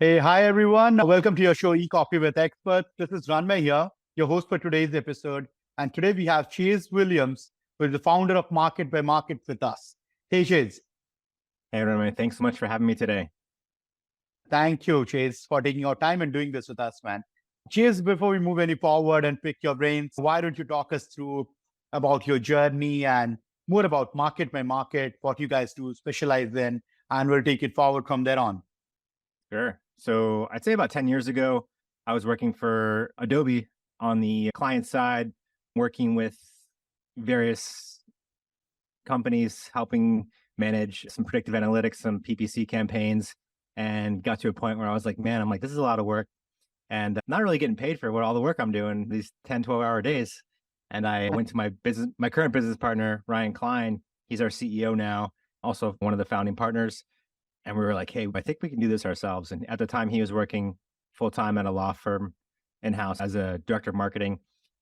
Hey, hi everyone. Welcome to your show, E-Copy with Experts. This is Ranmay here, your host for today's episode. And today we have Chase Williams, who is the founder of Market by Market with us. Hey, Chase. Hey, Ranmay, thanks so much for having me today. Thank you, Chase, for taking your time and doing this with us, man. Chase, before we move any forward and pick your brains, why don't you talk us through about your journey and more about Market by Market, what you guys do, specialize in, and we'll take it forward from there on. Sure. So I'd say about 10 years ago, I was working for Adobe on the client side, working with various companies, helping manage some predictive analytics, some PPC campaigns, and got to a point where I was like, man, this is a lot of work and not really getting paid for all the work I'm doing, these 10, 12-hour days. And I went to my current business partner, Ryan Klein. He's our CEO now, also one of the founding partners. And we were like, hey, I think we can do this ourselves. And at the time, he was working full-time at a law firm in-house as a director of marketing.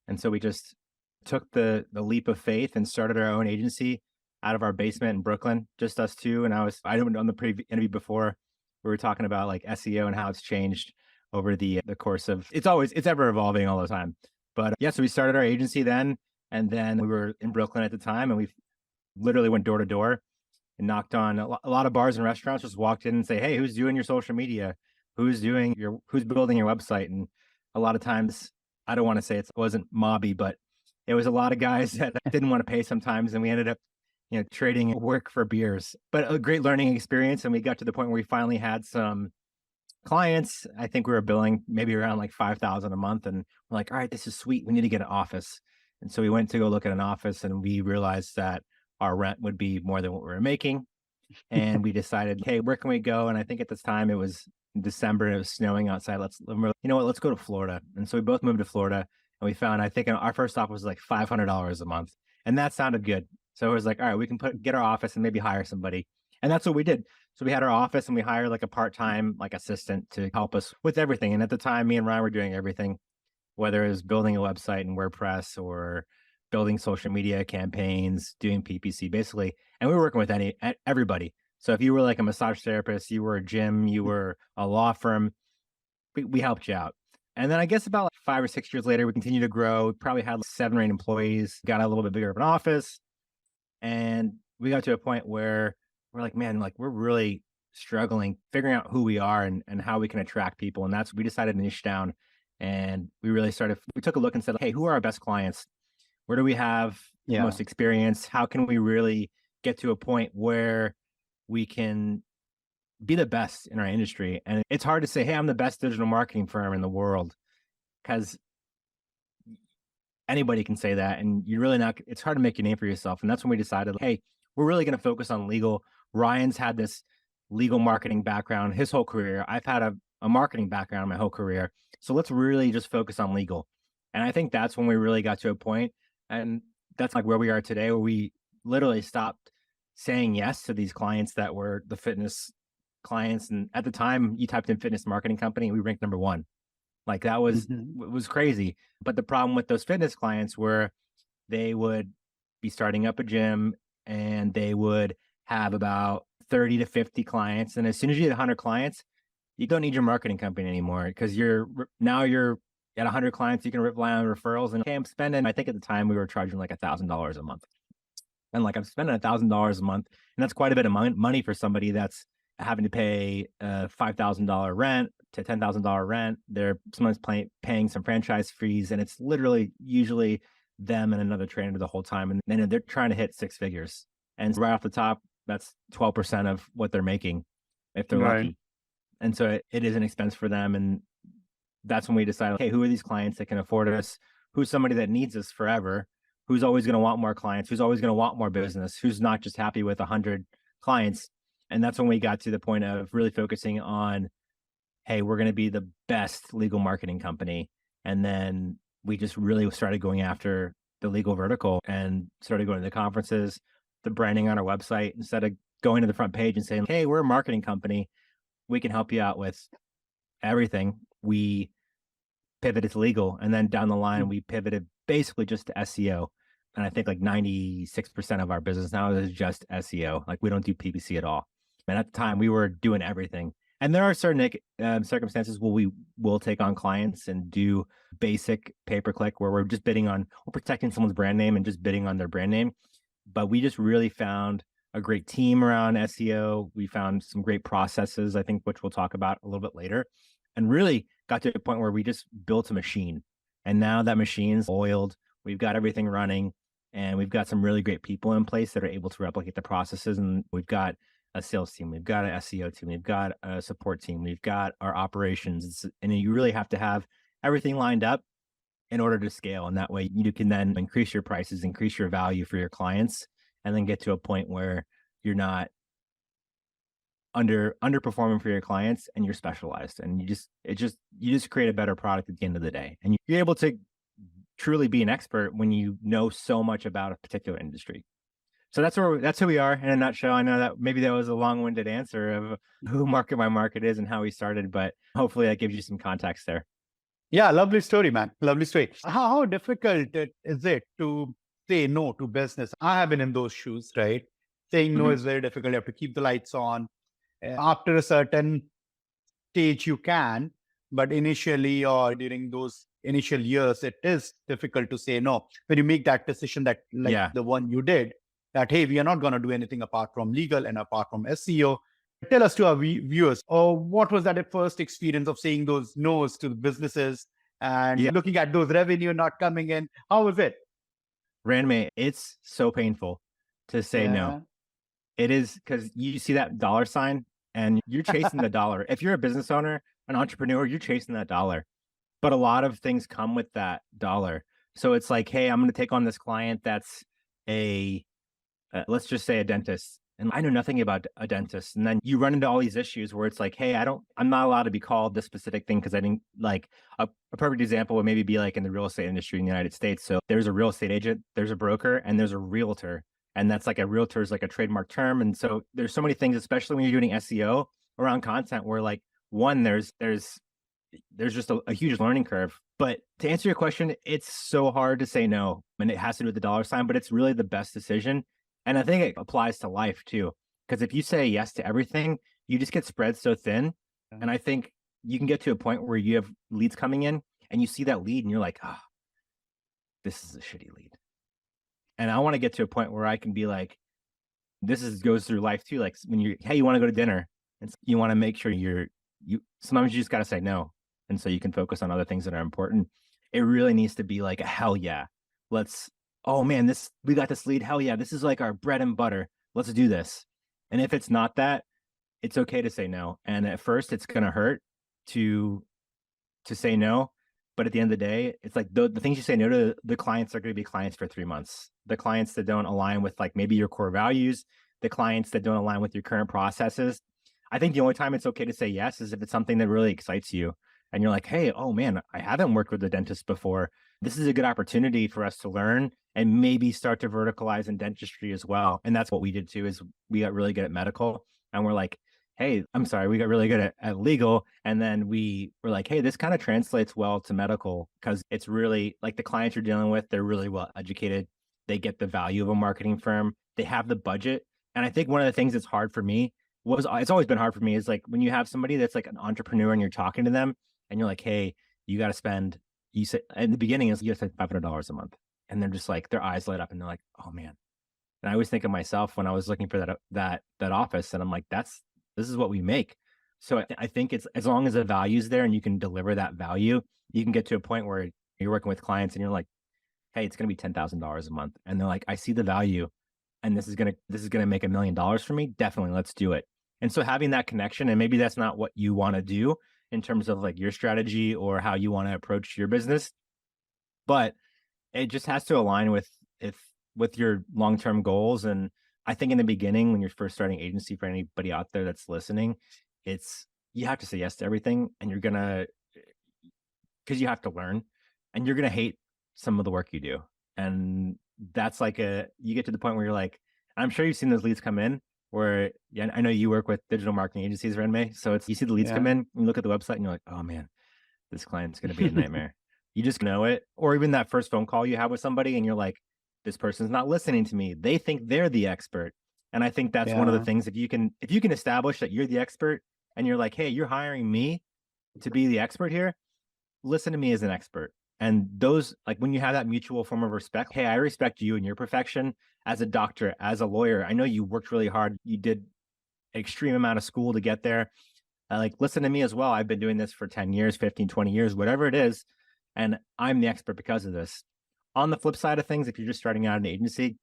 And so we just took the leap of faith and started our own agency out of our basement in Brooklyn, just us two. And I don't know, on the interview before, we were talking about like SEO and how it's changed over the course of, it's ever evolving all the time. But yeah, so we started our agency then, and then we were in Brooklyn at the time, and we literally went door to door and knocked on a lot of bars and restaurants, just walked in and say, hey, who's doing your social media? Who's building your website? And a lot of times, I don't want to say it wasn't mobby, but it was a lot of guys that didn't want to pay sometimes. And we ended up, trading work for beers, but a great learning experience. And we got to the point where we finally had some clients. I think we were billing maybe around like $5,000 a month. And we're like, all right, this is sweet. We need to get an office. And so we went to go look at an office, and we realized that our rent would be more than what we were making. And we decided, hey, where can we go? And I think at this time it was December and it was snowing outside. Let's go to Florida. And so we both moved to Florida, and we found, I think our first offer was like $500 a month. And that sounded good. So it was like, all right, we can get our office and maybe hire somebody. And that's what we did. So we had our office, and we hired like a part-time assistant to help us with everything. And at the time, me and Ryan were doing everything, whether it was building a website in WordPress or building social media campaigns, doing PPC, basically. And we were working with everybody. So if you were like a massage therapist, you were a gym, you were a law firm, we helped you out. And then I guess about 5 or 6 years later, we continued to grow. We probably had 7 or 8 employees, got a little bit bigger of an office. And we got to a point where we're like, man, we're really struggling figuring out who we are and how we can attract people. And we decided to niche down. And we took a look and said, hey, who are our best clients? Where do we have the most experience? How can we really get to a point where we can be the best in our industry? And it's hard to say, hey, I'm the best digital marketing firm in the world, because anybody can say that. And it's hard to make a name for yourself. And that's when we decided, hey, we're really going to focus on legal. Ryan's had this legal marketing background his whole career. I've had a marketing background my whole career. So let's really just focus on legal. And I think that's when we really got to a point. And that's where we are today, where we literally stopped saying yes to these clients that were the fitness clients. And at the time, you typed in fitness marketing company, and we ranked number 1. That was crazy. But the problem with those fitness clients were they would be starting up a gym, and they would have about 30 to 50 clients. And as soon as you get 100 clients, you don't need your marketing company anymore, because you're at 100 clients, you can rely on referrals. And okay, I'm spending, I think at the time we were charging like $1,000 a month. And I'm spending $1,000 a month. And that's quite a bit of money for somebody that's having to pay a $5,000 rent to $10,000 rent. Someone's paying some franchise fees, and it's literally usually them and another trainer the whole time. And then they're trying to hit 6 figures. And right off the top, that's 12% of what they're making if they're lucky. And so it is an expense for them. And that's when we decided, okay, who are these clients that can afford us? Who's somebody that needs us forever? Who's always going to want more clients? Who's always going to want more business? Who's not just happy with 100 clients? And that's when we got to the point of really focusing on, hey, we're going to be the best legal marketing company. And then we just really started going after the legal vertical and started going to the conferences, the branding on our website. Instead of going to the front page and saying, hey, we're a marketing company, we can help you out with everything, we pivoted to legal. And then down the line, we pivoted basically just to SEO. And I think 96% of our business now is just SEO. We don't do PPC at all. And at the time, we were doing everything. And there are certain circumstances where we will take on clients and do basic pay-per-click where we're just we're protecting someone's brand name and just bidding on their brand name. But we just really found a great team around SEO. We found some great processes, I think, which we'll talk about a little bit later, and really got to a point where we just built a machine. And now that machine's oiled, we've got everything running, and we've got some really great people in place that are able to replicate the processes. And we've got a sales team, we've got an SEO team, we've got a support team, we've got our operations. And you really have to have everything lined up in order to scale. And that way you can then increase your prices, increase your value for your clients, and then get to a point where you're not underperforming for your clients and you're specialized. And you just create a better product at the end of the day. And you're able to truly be an expert when you know so much about a particular industry. So that's who we are in a nutshell. I know that maybe that was a long-winded answer of who Market by Market is and how we started, but hopefully that gives you some context there. Yeah, lovely story, man. Lovely story. How difficult is it to say no to business? I have been in those shoes, right? Saying no is very difficult. You have to keep the lights on. After a certain stage, you can, but initially or during those initial years, it is difficult to say no. When you make that decision that, like Yeah. the one you did, that, hey, we are not going to do anything apart from legal and apart from SEO. Tell us to our viewers, what was that first experience of saying those no's to the businesses and Yeah. looking at those revenue not coming in? How was it? Ranmay, it's so painful to say no. Yeah. It is, because you see that dollar sign and you're chasing the dollar. If you're a business owner, an entrepreneur, you're chasing that dollar. But a lot of things come with that dollar. So it's like, hey, I'm going to take on this client that's let's just say a dentist. And I know nothing about a dentist. And then you run into all these issues where it's like, hey, I'm not allowed to be called this specific thing because I didn't like a perfect example would maybe be like in the real estate industry in the United States. So there's a real estate agent, there's a broker, and there's a realtor. And that's like a realtor is like a trademark term. And so there's so many things, especially when you're doing SEO around content, where like one, there's just a huge learning curve. But to answer your question, it's so hard to say no. And it has to do with the dollar sign, but it's really the best decision. And I think it applies to life too. Because if you say yes to everything, you just get spread so thin. And I think you can get to a point where you have leads coming in and you see that lead and you're like, oh, this is a shitty lead. And I want to get to a point where I can be like, goes through life too. Like when you want to go to dinner and you want to make sure sometimes you just got to say no. And so you can focus on other things that are important. It really needs to be like, hell yeah, oh man, we got this lead. Hell yeah, this is like our bread and butter. Let's do this. And if it's not that, it's okay to say no. And at first it's going to hurt to say no. But at the end of the day, it's like the things you say no to, the clients are going to be clients for 3 months. The clients that don't align with like maybe your core values, the clients that don't align with your current processes. I think the only time it's okay to say yes is if it's something that really excites you. And you're like, hey, oh man, I haven't worked with a dentist before. This is a good opportunity for us to learn and maybe start to verticalize in dentistry as well. And that's what we did too, is we got really good at medical. And we're like, hey, I'm sorry, we got really good at legal. And then we were like, hey, this kind of translates well to medical because it's really like the clients you're dealing with, they're really well educated. They get the value of a marketing firm. They have the budget. And I think one of the things that's hard for me it's always been hard for me is like when you have somebody that's like an entrepreneur and you're talking to them and you're like, hey, you got to spend, you said in the beginning, you got to spend $500 a month. And they're just like, their eyes light up and they're like, oh man. And I always think of myself when I was looking for that office and I'm like, this is what we make. So I think it's as long as the value's there and you can deliver that value, you can get to a point where you're working with clients and you're like, hey, it's going to be $10,000 a month. And they're like, I see the value and this is going to make $1 million for me. Definitely. Let's do it. And so having that connection, and maybe that's not what you want to do in terms of like your strategy or how you want to approach your business, but it just has to align with your long-term goals. And I think in the beginning, when you're first starting agency, for anybody out there that's listening, you have to say yes to everything, and because you have to learn, and you're gonna hate some of the work you do. And that's like you get to the point where you're like, I'm sure you've seen those leads come in where, yeah, I know you work with digital marketing agencies, Ranmay. So you see the leads come in, you look at the website and you're like, oh man, this client's gonna be a nightmare. You just know it. Or even that first phone call you have with somebody and you're like, this person's not listening to me. They think they're the expert. And I think that's one of the things, if you can establish that you're the expert and you're like, hey, you're hiring me to be the expert here, listen to me as an expert. And those, like when you have that mutual form of respect, hey, I respect you and your perfection as a doctor, as a lawyer. I know you worked really hard. You did an extreme amount of school to get there. Like, listen to me as well. I've been doing this for 10 years, 15, 20 years, whatever it is. And I'm the expert because of this. On the flip side of things, if you're just starting out an agency,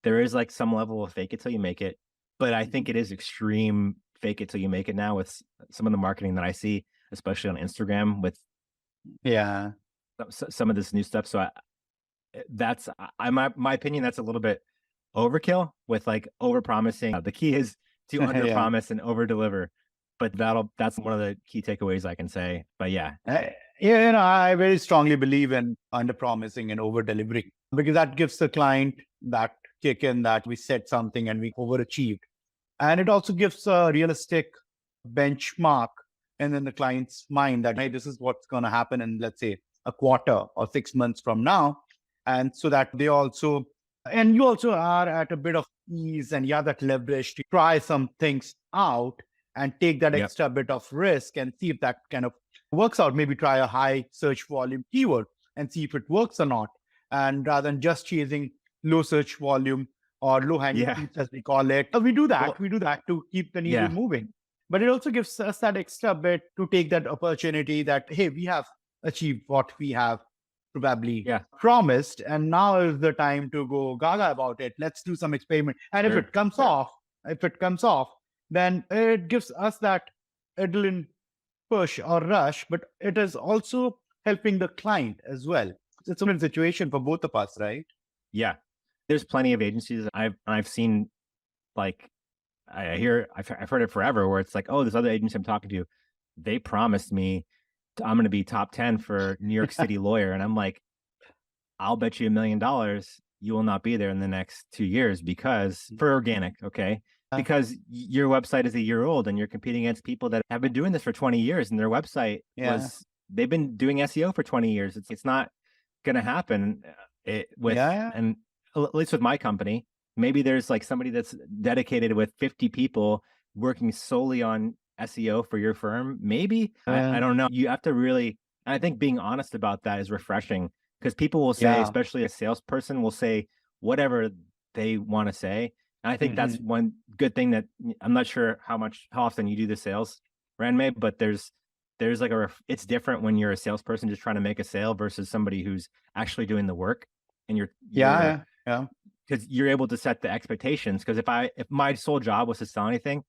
there is like some level of fake it till you make it. But I think it is extreme fake it till you make it now with some of the marketing that I see, especially on Instagram with Yeah. some of this new stuff. So that's my opinion. That's a little bit overkill with like over promising. The key is to under Yeah. promise and over deliver. But that's one of the key takeaways I can say. But yeah, Yeah, I very strongly believe in under promising and over delivering, because that gives the client that kick in that we said something and we overachieved. And it also gives a realistic benchmark and in the client's mind that, hey, this is what's going to happen in, let's say, a quarter or 6 months from now. And so that they also, and you also are at a bit of ease and you have that leverage to try some things out and take that yep, extra bit of risk and see if that kind of works out. Maybe try a high search volume keyword and see if it works or not. And rather than just chasing low search volume or low hanging yeah, fruits, as we call it, we do that. well, We do that to keep the needle yeah, moving. But it also gives us that extra bit to take that opportunity that, hey, we have achieved what we have probably yeah, promised. And now is the time to go gaga about it. Let's do some experiment. And if sure, it comes off, then it gives us that adrenaline push or rush, but it is also helping the client as well. It's a win situation for both of us, right? yeah. There's plenty of agencies I've seen. Like I've heard it forever where it's like, oh, this other agency I'm talking to, they promised me I'm going to be top 10 for New York City lawyer, and I'm like, I'll bet you $1 million you will not be there in the next 2 years because for organic, okay? Yeah. Because your website is a year old and you're competing against people that have been doing this for 20 years and their website Yeah. they've been doing SEO for 20 years. It's not going to happen Yeah. and at least with my company, maybe there's like somebody that's dedicated with 50 people working solely on SEO for your firm. Maybe, Yeah. I don't know. You have to really, I think being honest about that is refreshing because people will say, Yeah. especially a salesperson will say whatever they want to say. And I think that's Mhm. one good thing that I'm not sure how often you do the sales, Ranmay, but there's like it's different when you're a salesperson just trying to make a sale versus somebody who's actually doing the work and Yeah. you're Yeah. Yeah. because you're able to set the expectations. Because if my sole job was to sell anything,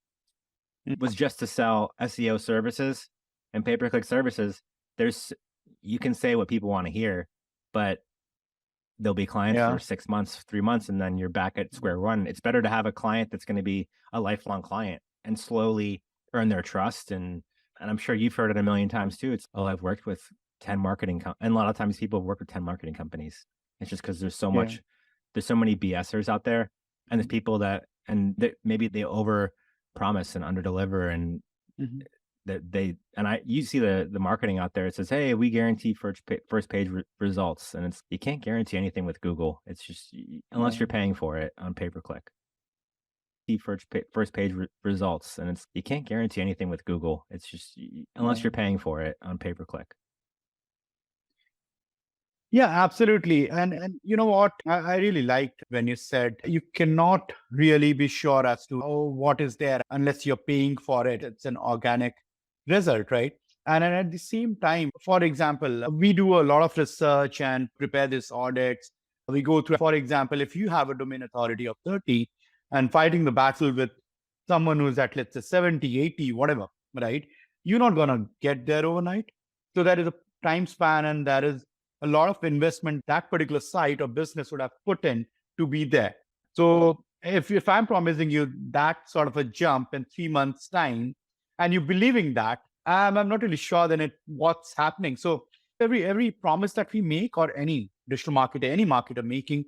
was just to sell SEO services and pay-per-click services, there's you can say what people want to hear, but they'll be clients Yeah. for 6 months, 3 months, and then you're back at square one. It's better to have a client that's going to be a lifelong client and slowly earn their trust. And I'm sure you've heard it a million times too. It's, oh, I've worked with 10 and a lot of times people work with 10 marketing companies. It's just because Yeah. there's so many BSers out there, and there's people that maybe they over promise and under deliver, and Mhm. you see the marketing out there. It says, hey, we guarantee first page results, and you can't guarantee anything with Google. It's just unless Yeah. you're paying for it on pay per click. First page results, and you can't guarantee anything with Google. It's just unless Yeah. you're paying for it on pay per click. Yeah, absolutely. And you know what? I really liked when you said you cannot really be sure as to, oh, what is there unless you're paying for it. It's an organic result, right? And at the same time, for example, we do a lot of research and prepare these audits. We go through, for example, if you have a domain authority of 30 and fighting the battle with someone who's at, let's say, 70, 80, whatever, right? You're not going to get there overnight. So there is a time span and there is a lot of investment that particular site or business would have put in to be there. So if I'm promising you that sort of a jump in 3 months' time, and you believing that, I'm not really sure then what's happening. So every promise that we make or any digital marketer, any marketer making,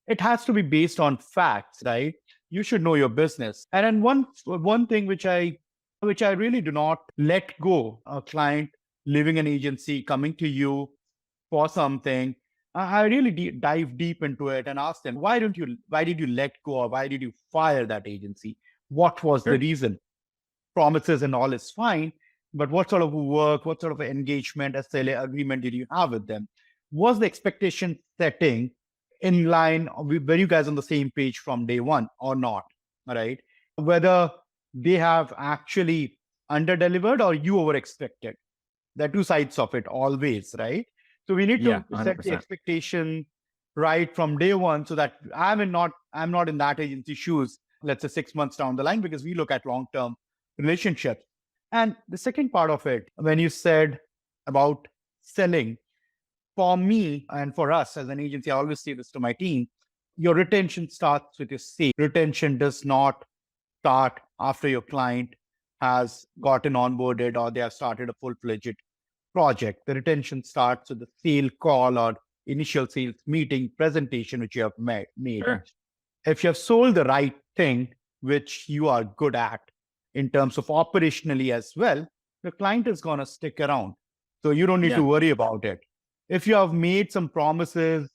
it has to be based on facts, right? You should know your business. And then one thing which I really do not let go, a client leaving an agency, coming to you for something, I really dive deep into it and ask them, why did you let go or why did you fire that agency? What was the Sure. reason? promises and all is fine, but what sort of work, what sort of engagement, SLA agreement did you have with them? Was the expectation setting in line? Were you guys on the same page from day one or not? All right. Whether they have actually underdelivered or you over expected. There are two sides of it always, right? So we need Yeah, to set the 100%. expectation right from day one so that I'm not in that agency shoes, let's say 6 months down the line, because we look at long-term relationships. And the second part of it, when you said about selling, for me and for us as an agency, I always say this to my team, your retention starts with your sale. Retention does not start after your client has gotten onboarded or they have started a full-fledged project. The retention starts with the sale call or initial sales meeting presentation, which you have made. Sure. If you have sold the right thing, which you are good at in terms of operationally as well, the client is going to stick around. So you don't need to Yeah. worry about it. If you have made some promises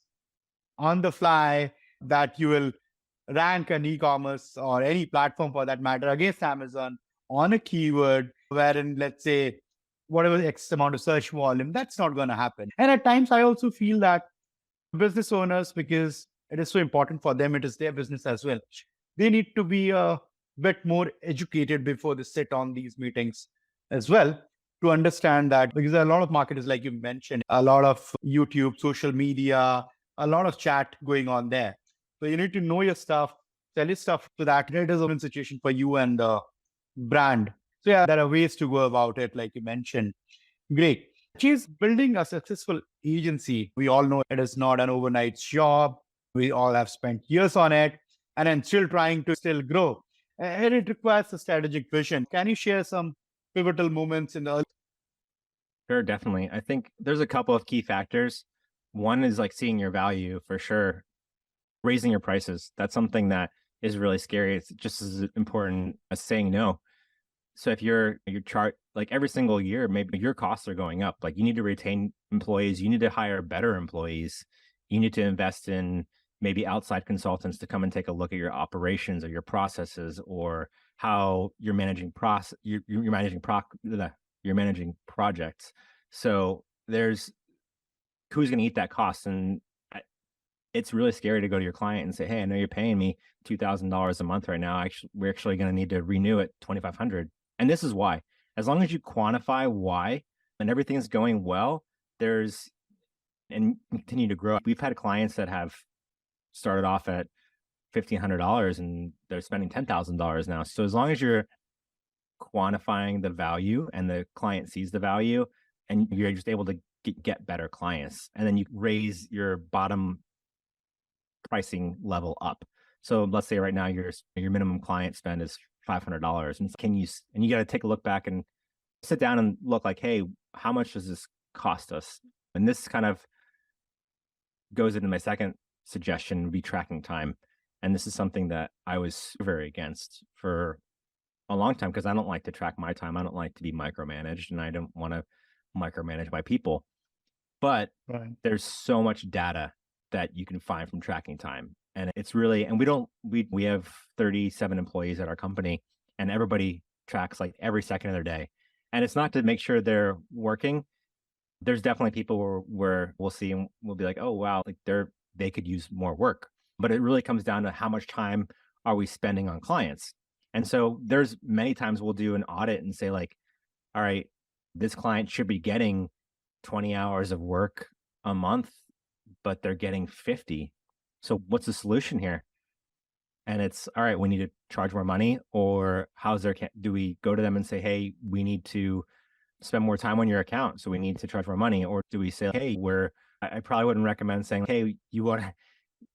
on the fly that you will rank an e-commerce or any platform for that matter against Amazon on a keyword wherein, let's say, whatever X amount of search volume, that's not going to happen. And at times, I also feel that business owners, because it is so important for them, it is their business as well. They need to be a bit more educated before they sit on these meetings as well to understand that, because there are a lot of marketers, like you mentioned, a lot of YouTube, social media, a lot of chat going on there. So you need to know your stuff, sell your stuff so that it is a win situation for you and the brand. So yeah, there are ways to go about it, like you mentioned. Great. She's building a successful agency. We all know it is not an overnight job. We all have spent years on it and then still trying to still grow. And it requires a strategic vision. Can you share some pivotal moments in the early? Sure, definitely. I think there's a couple of key factors. One is like seeing your value for sure. Raising your prices. That's something that is really scary. It's just as important as saying no. So if your chart like every single year, maybe your costs are going up. Like you need to retain employees, you need to hire better employees, you need to invest in maybe outside consultants to come and take a look at your operations or your processes or how you're managing you're managing you're managing projects. So there's who's going to eat that cost, and it's really scary to go to your client and say, "Hey, I know you're paying me $2,000 a month right now. Actually, we're actually going to need to renew it 2,500." And this is why. As long as you quantify why and everything's going well, there's and continue to grow. We've had clients that have started off at $1,500 and they're spending $10,000 now. So as long as you're quantifying the value and the client sees the value and you're just able to get better clients, and then you raise your bottom pricing level up. So let's say right now your minimum client spend is $500, and you got to take a look back and sit down and look like, hey, how much does this cost us? And this kind of goes into my second suggestion, be tracking time. And this is something that I was very against for a long time because I don't like to track my time. I don't like to be micromanaged, and I don't want to micromanage my people. But Right. there's so much data that you can find from tracking time. And it's really, and we have 37 employees at our company, and everybody tracks like every second of their day. And it's not to make sure they're working. There's definitely people where we'll see and we'll be like, oh, wow, like they could use more work. But it really comes down to how much time are we spending on clients. And so there's many times we'll do an audit and say like, all right, this client should be getting 20 hours of work a month, but they're getting 50. So what's the solution here? And it's all right, we need to charge more money, or do we go to them and say, hey, we need to spend more time on your account, so we need to charge more money? Or do we say, hey, I probably wouldn't recommend saying, hey,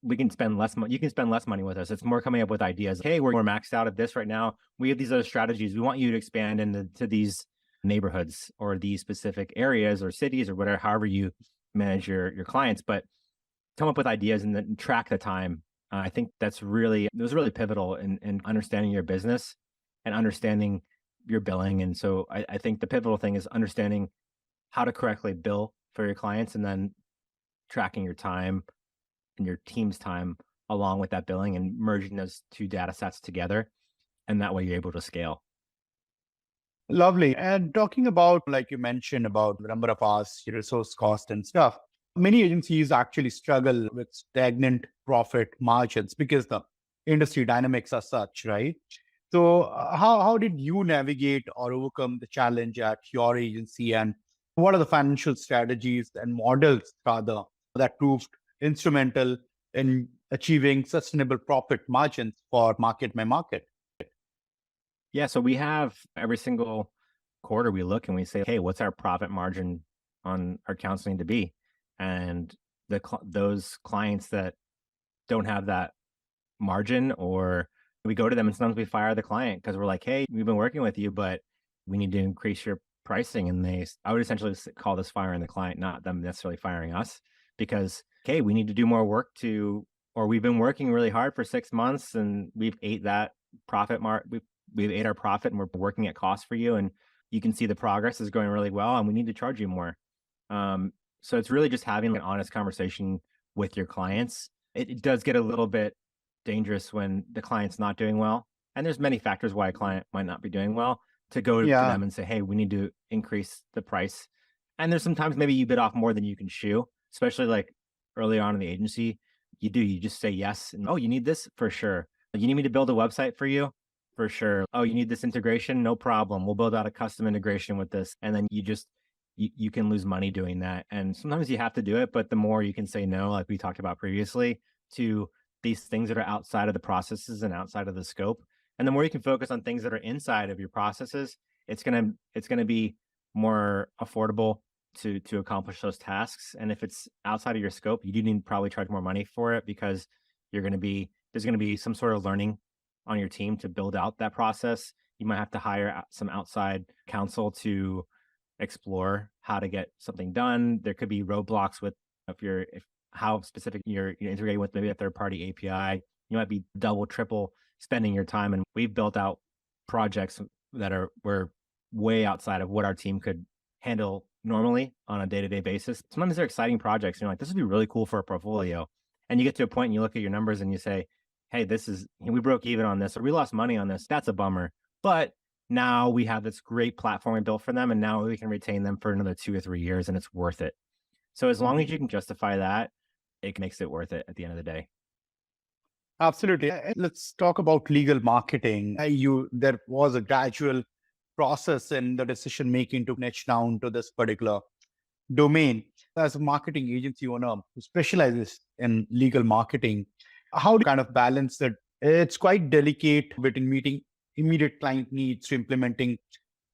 we can spend less money. You can spend less money with us. It's more coming up with ideas. Hey, we're maxed out at this right now. We have these other strategies. We want you to expand into these neighborhoods or these specific areas or cities or whatever, however you manage your clients, but come up with ideas and then track the time. I think it was really pivotal in understanding your business and understanding your billing. And so I think the pivotal thing is understanding how to correctly bill for your clients and then tracking your time and your team's time along with that billing and merging those two data sets together. And that way you're able to scale. Lovely. And talking about, like you mentioned, about the number of hours, your resource cost and stuff, many agencies actually struggle with stagnant profit margins because the industry dynamics are such, right? So, how did you navigate or overcome the challenge at your agency? And what are the financial strategies and models, rather, that proved instrumental in achieving sustainable profit margins for market by market? Yeah, so we have every single quarter we look and we say, "Hey, what's our profit margin on our counseling to be?" And those clients that don't have that margin, or we go to them and sometimes we fire the client because we're like, "Hey, we've been working with you, but we need to increase your pricing." And I would essentially call this firing the client, not them necessarily firing us, because, "Okay, we need to do more work or we've been working really hard for 6 months and we've ate that profit mark. We've ate our profit and we're working at cost for you. And you can see the progress is going really well and we need to charge you more." So it's really just having an honest conversation with your clients. It does get a little bit dangerous when the client's not doing well. And there's many factors why a client might not be doing well, to go to Yeah, them and say, "Hey, we need to increase the price." And there's sometimes maybe you bid off more than you can chew, especially like early on in the agency. You just say yes. And, "Oh, you need this for sure. You need me to build a website for you for sure. Oh, you need this integration? No problem. We'll build out a custom integration with this." And then you can lose money doing that. And sometimes you have to do it, but the more you can say no, like we talked about previously, to these things that are outside of the processes and outside of the scope, and the more you can focus on things that are inside of your processes, it's gonna be more affordable to accomplish those tasks. And if it's outside of your scope, you do need to probably charge more money for it, because there's gonna be some sort of learning on your team to build out that process. You might have to hire some outside counsel to explore how to get something done. There could be roadblocks with, if how specific you're integrating with maybe a third party API. You might be double, triple spending your time. And we've built out projects that were way outside of what our team could handle normally on a day-to-day basis. Sometimes they're exciting projects. And you're like, "This would be really cool for a portfolio." And you get to a point and you look at your numbers and you say, "Hey, we broke even on this, or we lost money on this. That's a bummer." But now we have this great platform we built for them, and now we can retain them for another 2 or 3 years, and it's worth it. So as long as you can justify that, it makes it worth it at the end of the day. absolutely. Let's talk about legal marketing. There was a gradual process in the decision making to niche down to this particular domain. As a marketing agency owner who specializes in legal marketing, how do you kind of balance that? It's quite delicate between meeting immediate client needs to implementing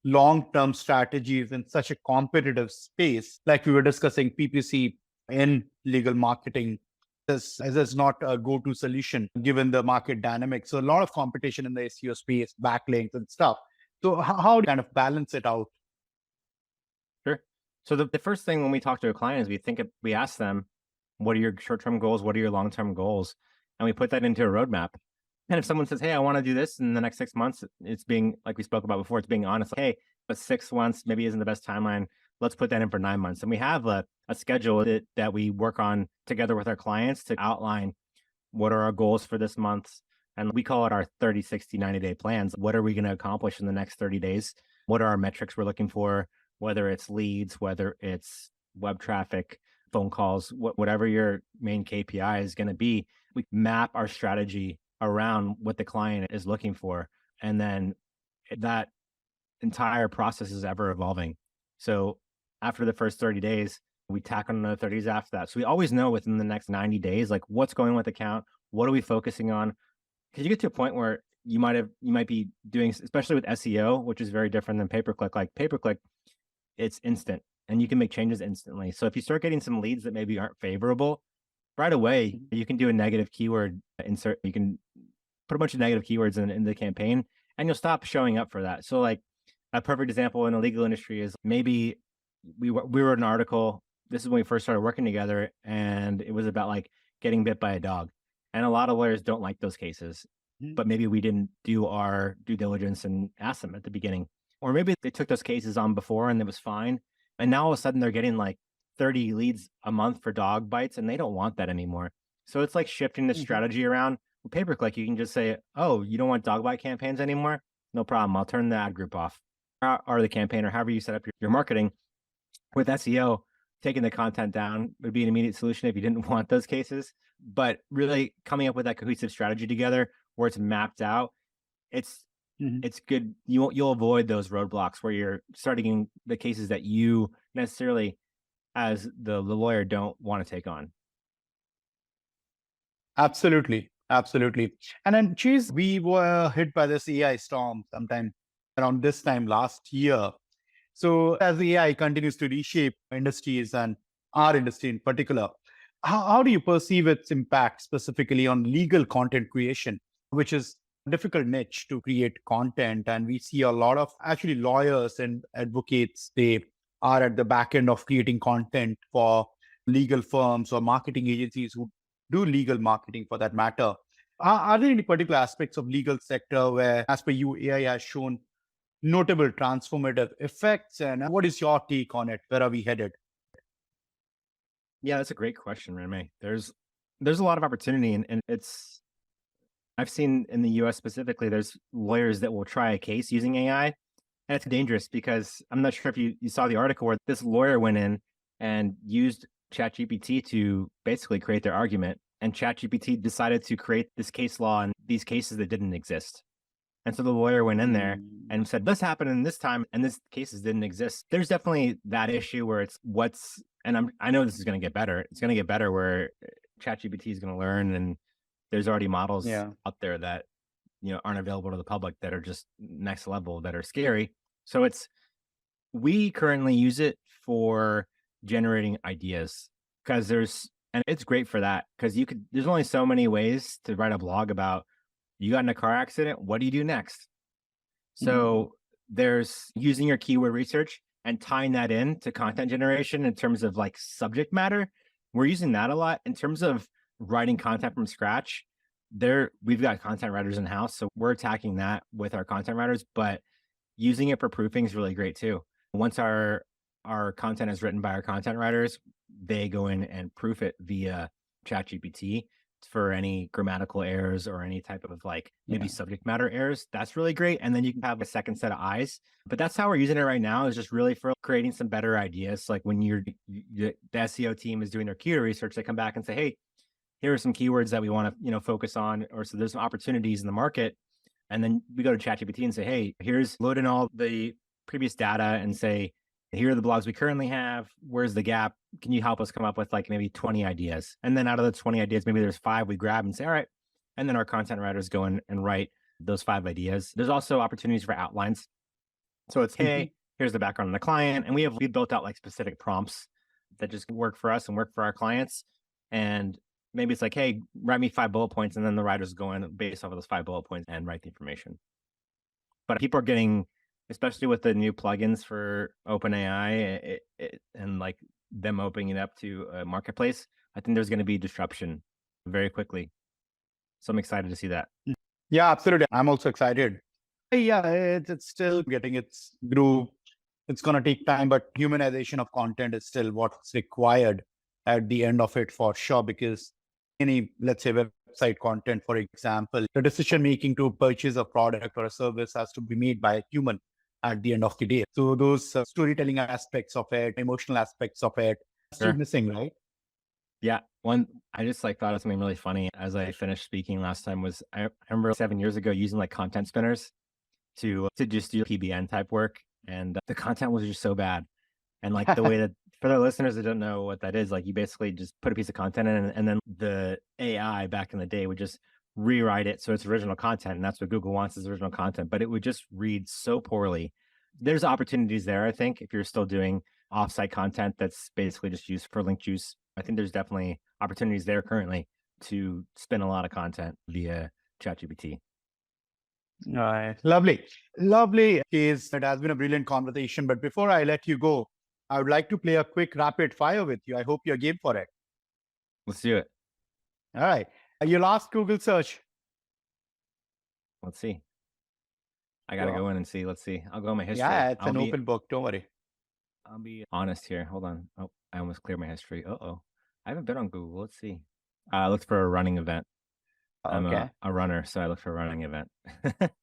long-term strategies in such a competitive space. Like we were discussing, PPC in legal marketing is not a go-to solution given the market dynamics. So a lot of competition in the SEO space, backlinks and stuff. So how do you kind of balance it out? Sure. So the first thing when we talk to a client is we ask them, "What are your short-term goals? What are your long-term goals?" And we put that into a roadmap. And if someone says, "Hey, I want to do this in the next 6 months," it's being, like we spoke about before, it's being honest. Like, "Hey, but 6 months maybe isn't the best timeline. Let's put that in for 9 months." And we have a schedule that we work on together with our clients to outline what are our goals for this month. And we call it our 30, 60, 90-day plans. What are we going to accomplish in the next 30 days? What are our metrics we're looking for? Whether it's leads, whether it's web traffic, phone calls, whatever your main KPI is going to be, we map our strategy around what the client is looking for. And then that entire process is ever evolving. So after the first 30 days, we tack on another 30 days after that. So we always know within the next 90 days, like, what's going with the account, what are we focusing on? Because you get to a point where you might be doing, especially with SEO, which is very different than pay-per-click. Like pay-per-click, it's instant and you can make changes instantly. So if you start getting some leads that maybe aren't favorable right away, you can do a negative keyword insert. You can put a bunch of negative keywords in the campaign and you'll stop showing up for that. So like a perfect example in the legal industry is, maybe we wrote an article. This is when we first started working together, and it was about like getting bit by a dog. And a lot of lawyers don't like those cases, Mhm. but maybe we didn't do our due diligence and ask them at the beginning. Or maybe they took those cases on before and it was fine. And now all of a sudden they're getting like 30 leads a month for dog bites, and they don't want that anymore. So it's like shifting the Mhm. strategy around. With pay-per-click, you can just say, "Oh, you don't want dog bite campaigns anymore? No problem. I'll turn the ad group off." or the campaign or however you set up your marketing. With SEO, taking the content down would be an immediate solution if you didn't want those cases. But really coming up with that cohesive strategy together where it's mapped out, it's Mhm. it's good. You'll avoid those roadblocks where you're starting the cases that you necessarily, as the lawyer, don't want to take on. Absolutely. Absolutely. And then, Cheese, we were hit by this AI storm sometime around this time last year. So, as AI continues to reshape industries and our industry in particular, how do you perceive its impact specifically on legal content creation, which is a difficult niche to create content? And we see a lot of actually lawyers and advocates, they are at the back end of creating content for legal firms or marketing agencies who do legal marketing for that matter. Are there any particular aspects of legal sector where, as per you, AI has shown notable transformative effects? And what is your take on it? Where are we headed? Yeah, that's a great question, Ranmay. There's a lot of opportunity, and it's I've seen in the US specifically, there's lawyers that will try a case using AI. And it's dangerous because I'm not sure if you saw the article where this lawyer went in and used ChatGPT to basically create their argument. And ChatGPT decided to create this case law and these cases that didn't exist. And so the lawyer went in there Mm, and said, this happened in this time, and this cases didn't exist. There's definitely that issue where it's and I know this is going to get better. It's going to get better where ChatGPT is going to learn, and there's already models yeah. out there that aren't available to the public that are just next level that are scary. So we currently use it for generating ideas because and it's great for that because there's only so many ways to write a blog about you got in a car accident, what do you do next? Mm, So there's using your keyword research and tying that in to content generation in terms of like subject matter. We're using that a lot in terms of writing content from scratch. We've got content writers in house, so we're attacking that with our content writers, but using it for proofing is really great too. Once our content is written by our content writers, they go in and proof it via ChatGPT for any grammatical errors or any type of like maybe yeah. subject matter errors. That's really great. And then you can have a second set of eyes. But that's how we're using it right now, is just really for creating some better ideas. Like when the SEO team is doing their keyword research, they come back and say, hey, here are some keywords that we want to, focus on, or so there's some opportunities in the market. And then we go to ChatGPT and say, hey, here's load in all the previous data and say, here are the blogs we currently have. Where's the gap? Can you help us come up with like maybe 20 ideas? And then out of the 20 ideas, maybe there's 5 we grab and say, all right. And then our content writers go in and write those 5 ideas. There's also opportunities for outlines. So it's, Mhm. hey, here's the background of the client. And we built out like specific prompts that just work for us and work for our clients. And maybe it's like, hey, write me 5 bullet points. And then the writers go in based off of those 5 bullet points and write the information. But people are getting, especially with the new plugins for OpenAI and like them opening it up to a marketplace, I think there's going to be disruption very quickly. So I'm excited to see that. Yeah, absolutely. I'm also excited. Yeah, it's still getting its groove. It's going to take time, but humanization of content is still what's required at the end of it for sure. Because any, let's say, website content, for example, the decision making to purchase a product or a service has to be made by a human at the end of the day. So those storytelling aspects of it, emotional aspects of it, still Sure. missing, right? Yeah. I just like thought of something really funny as I finished speaking last time was I remember 7 years ago using like content spinners to just do PBN type work. And the content was just so bad. And like the way that for the listeners that don't know what that is, like you basically just put a piece of content in and then the AI back in the day would just rewrite it so it's original content. And that's what Google wants, is original content, but it would just read so poorly. There's opportunities there, I think, if you're still doing offsite content that's basically just used for link juice. I think there's definitely opportunities there currently to spin a lot of content via ChatGPT. All right. Lovely. Lovely, Case. It has been a brilliant conversation. But before I let you go, I would like to play a quick rapid fire with you. I hope you're game for it. Let's do it. All right. Your last Google search. Let's see. I got to Sure. go in and see. Let's see. I'll go in my history. Yeah, it's an open book. Don't worry. I'll be honest here. Hold on. Oh, I almost cleared my history. Uh-oh. I haven't been on Google. Let's see. I looked for a running event. I'm Okay. a runner, so I looked for a running event.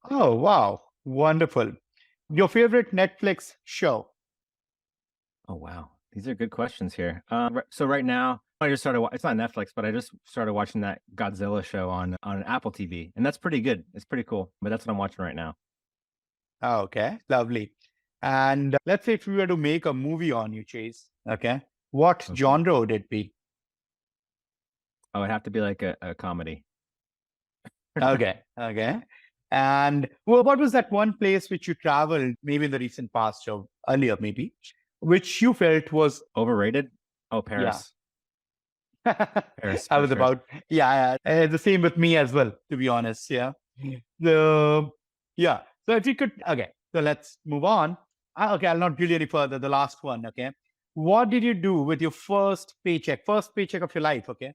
Oh, wow. Wonderful. Your favorite Netflix show? Oh, wow. These are good questions here. So right now, I just started. It's not Netflix, but I just started watching that Godzilla show on Apple TV, and that's pretty good. It's pretty cool. But that's what I'm watching right now. Okay, lovely. And let's say if we were to make a movie on you, Chase, okay, what Okay. genre would it be? Oh, it'd have to be like a comedy. Okay, okay. And well, what was that one place which you traveled, maybe in the recent past or earlier, maybe, which you felt was, Overrated? Oh, yeah. Paris. Paris I for was sure. about, yeah, the same with me as well, to be honest. Yeah. The, yeah. So if you could, okay, so let's move on. Okay, I'll not drill you any further. The last one, okay. What did you do with your first paycheck of your life? Okay.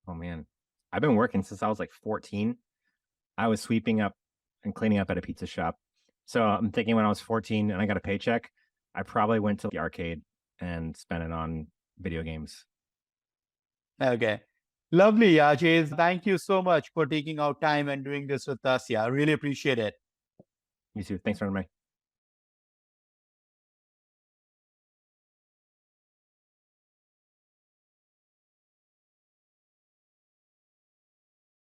Oh man, I've been working since I was like 14. I was sweeping up and cleaning up at a pizza shop. So I'm thinking when I was 14 and I got a paycheck, I probably went to the arcade and spent it on video games. Okay. Lovely, yeah, Chase. Thank you so much for taking out time and doing this with us. Yeah, I really appreciate it. You too. Thanks for having me.